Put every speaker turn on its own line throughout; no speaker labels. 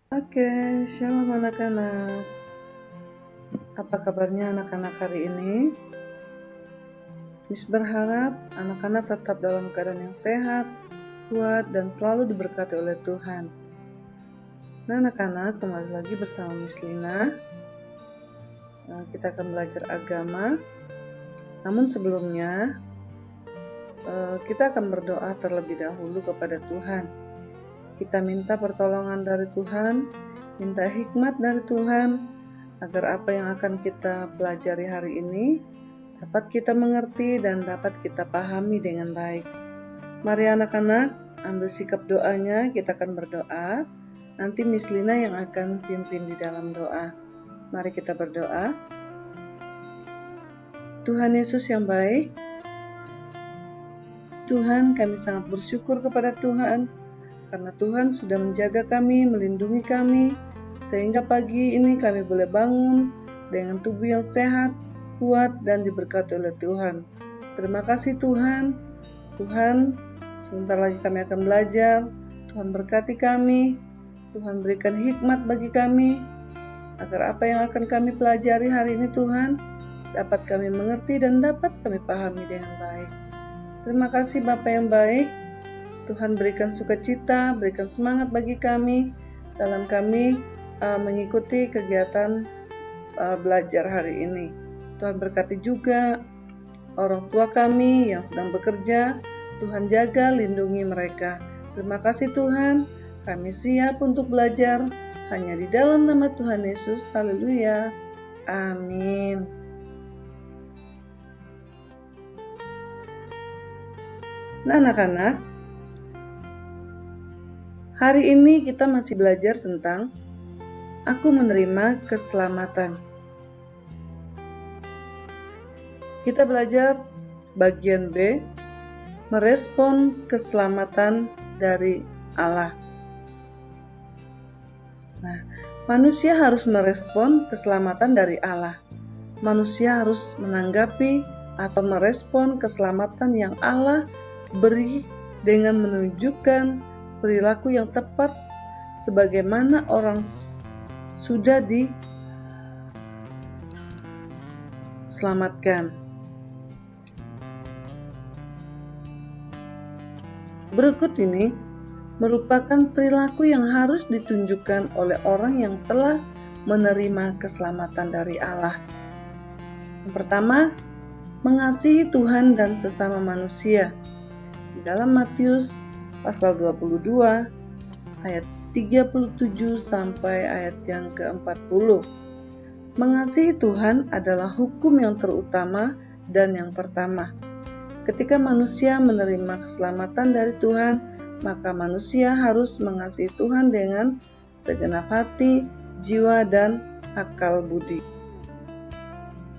Oke, shalom anak-anak. Apa kabarnya anak-anak hari ini? Miss berharap anak-anak tetap dalam keadaan yang sehat, kuat, dan selalu diberkati oleh Tuhan. Nah anak-anak, kembali lagi bersama Miss Lina. Kita akan belajar agama. Namun sebelumnya, kita akan berdoa terlebih dahulu kepada Tuhan. Kita minta pertolongan dari Tuhan, minta hikmat dari Tuhan, agar apa yang akan kita pelajari hari ini dapat kita mengerti dan dapat kita pahami dengan baik. Mari anak-anak, ambil sikap doanya, kita akan berdoa. Nanti Miss Lina yang akan pimpin di dalam doa. Mari kita berdoa. Tuhan Yesus yang baik, Tuhan, kami sangat bersyukur kepada Tuhan, karena Tuhan sudah menjaga kami, melindungi kami, sehingga pagi ini kami boleh bangun dengan tubuh yang sehat, kuat, dan diberkati oleh Tuhan. Terima kasih Tuhan. Tuhan, sebentar lagi kami akan belajar. Tuhan berkati kami. Tuhan berikan hikmat bagi kami, agar apa yang akan kami pelajari hari ini Tuhan, dapat kami mengerti dan dapat kami pahami dengan baik. Terima kasih Bapa yang baik. Tuhan berikan sukacita, berikan semangat bagi kami dalam kami mengikuti kegiatan belajar hari ini. Tuhan berkati juga orang tua kami yang sedang bekerja. Tuhan jaga, lindungi mereka. Terima kasih Tuhan, kami siap untuk belajar hanya di dalam nama Tuhan Yesus. Haleluya. Amin. Nah anak-anak, hari ini kita masih belajar tentang aku menerima keselamatan. Kita belajar bagian B, merespon keselamatan dari Allah. Nah, manusia harus merespon keselamatan dari Allah. Manusia harus menanggapi atau merespon keselamatan yang Allah beri dengan menunjukkan perilaku yang tepat sebagaimana orang sudah diselamatkan. Berikut ini merupakan perilaku yang harus ditunjukkan oleh orang yang telah menerima keselamatan dari Allah. Yang pertama, mengasihi Tuhan dan sesama manusia. Di dalam Matius pasal 22 ayat 37 sampai ayat yang ke-40. Mengasihi Tuhan adalah hukum yang terutama dan yang pertama. Ketika manusia menerima keselamatan dari Tuhan, maka manusia harus mengasihi Tuhan dengan segenap hati, jiwa, dan akal budi.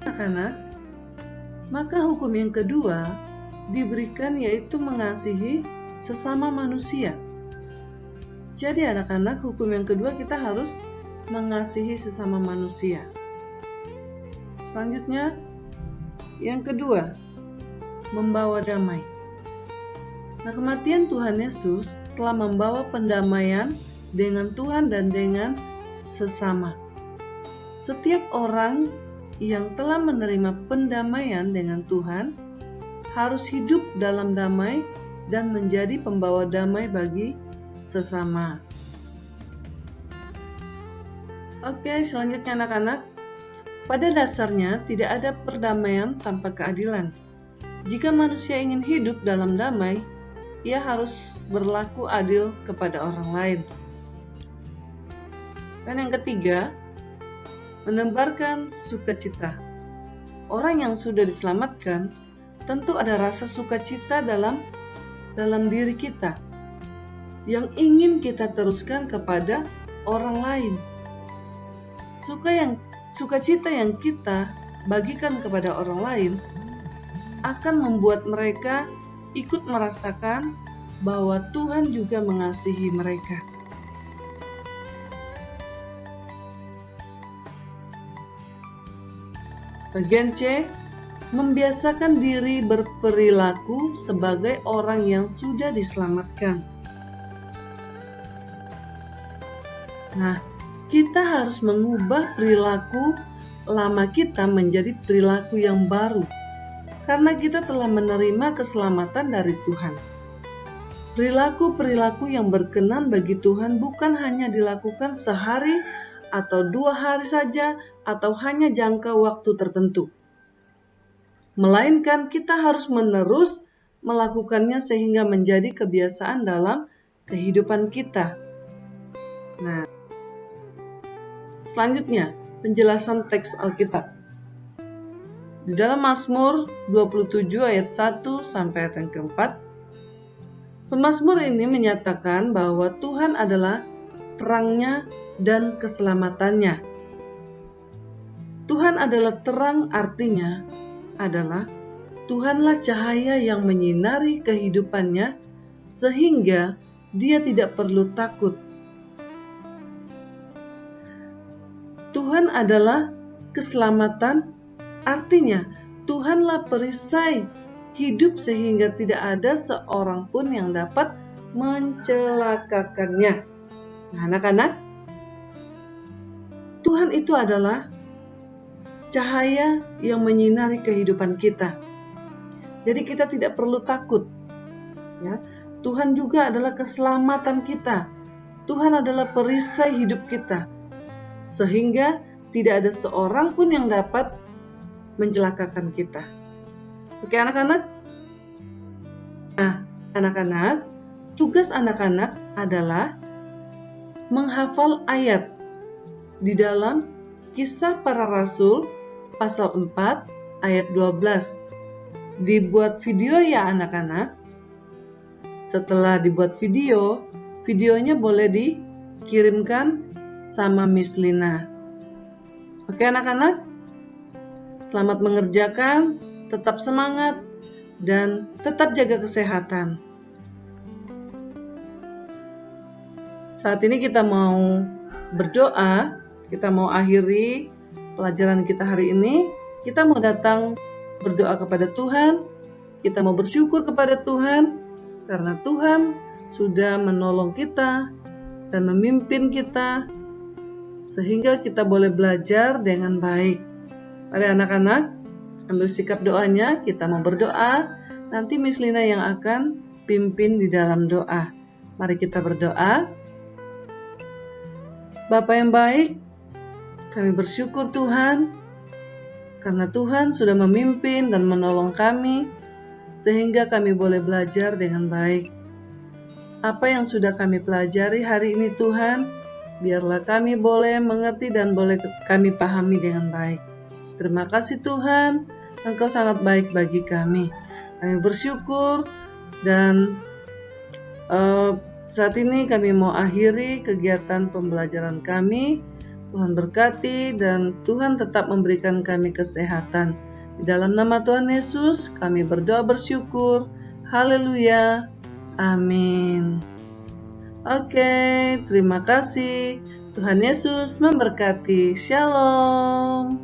Anak-anak, maka hukum yang kedua diberikan yaitu mengasihi sesama manusia. Jadi anak-anak, hukum yang kedua kita harus mengasihi sesama manusia. Selanjutnya, yang kedua, membawa damai. Nah, kematian Tuhan Yesus telah membawa pendamaian dengan Tuhan dan dengan sesama. Setiap orang yang telah menerima pendamaian dengan Tuhan harus hidup dalam damai dan menjadi pembawa damai bagi sesama. Oke, selanjutnya anak-anak. Pada dasarnya tidak ada perdamaian tanpa keadilan. Jika manusia ingin hidup dalam damai, ia harus berlaku adil kepada orang lain. Dan yang ketiga, menebarkan sukacita. Orang yang sudah diselamatkan tentu ada rasa sukacita dalam diri kita yang ingin kita teruskan kepada orang lain. Sukacita yang kita bagikan kepada orang lain akan membuat mereka ikut merasakan bahwa Tuhan juga mengasihi mereka. Bagian C, membiasakan diri berperilaku sebagai orang yang sudah diselamatkan. Nah, kita harus mengubah perilaku lama kita menjadi perilaku yang baru, karena kita telah menerima keselamatan dari Tuhan. Perilaku-perilaku yang berkenan bagi Tuhan bukan hanya dilakukan sehari atau 2 hari saja, atau hanya jangka waktu tertentu. Melainkan kita harus menerus melakukannya sehingga menjadi kebiasaan dalam kehidupan kita. Nah, selanjutnya penjelasan teks Alkitab. Di dalam Mazmur 27 ayat 1 sampai ayat yang keempat, pemazmur ini menyatakan bahwa Tuhan adalah terangnya dan keselamatannya. Tuhan adalah terang, artinya adalah Tuhanlah cahaya yang menyinari kehidupannya sehingga dia tidak perlu takut. Tuhan adalah keselamatan, artinya Tuhanlah perisai hidup sehingga tidak ada seorang pun yang dapat mencelakakannya. Nah, anak-anak, Tuhan itu adalah cahaya yang menyinari kehidupan kita. Jadi kita tidak perlu takut. Ya, Tuhan juga adalah keselamatan kita. Tuhan adalah perisai hidup kita. Sehingga tidak ada seorang pun yang dapat mencelakakan kita. Oke anak-anak? Nah, anak-anak, tugas anak-anak adalah menghafal ayat di dalam Kisah Para Rasul pasal 4 ayat 12. Dibuat video ya anak-anak. Setelah dibuat videonya boleh dikirimkan sama Miss Lina. Oke anak-anak? Selamat mengerjakan, tetap semangat, dan tetap jaga kesehatan. Saat ini kita mau berdoa, kita mau akhiri pelajaran kita hari ini. Kita mau datang berdoa kepada Tuhan, kita mau bersyukur kepada Tuhan, karena Tuhan sudah menolong kita dan memimpin kita, sehingga kita boleh belajar dengan baik. Mari anak-anak, ambil sikap doanya, kita mau berdoa, nanti Miss Lina yang akan pimpin di dalam doa. Mari kita berdoa. Bapa yang baik, kami bersyukur Tuhan, karena Tuhan sudah memimpin dan menolong kami, sehingga kami boleh belajar dengan baik. Apa yang sudah kami pelajari hari ini Tuhan, biarlah kami boleh mengerti dan boleh kami pahami dengan baik. Terima kasih Tuhan, Engkau sangat baik bagi kami. Kami bersyukur dan saat ini kami mau akhiri kegiatan pembelajaran kami. Tuhan berkati dan Tuhan tetap memberikan kami kesehatan. Di dalam nama Tuhan Yesus kami berdoa bersyukur. Haleluya. Amin. Oke, terima kasih. Tuhan Yesus memberkati. Shalom.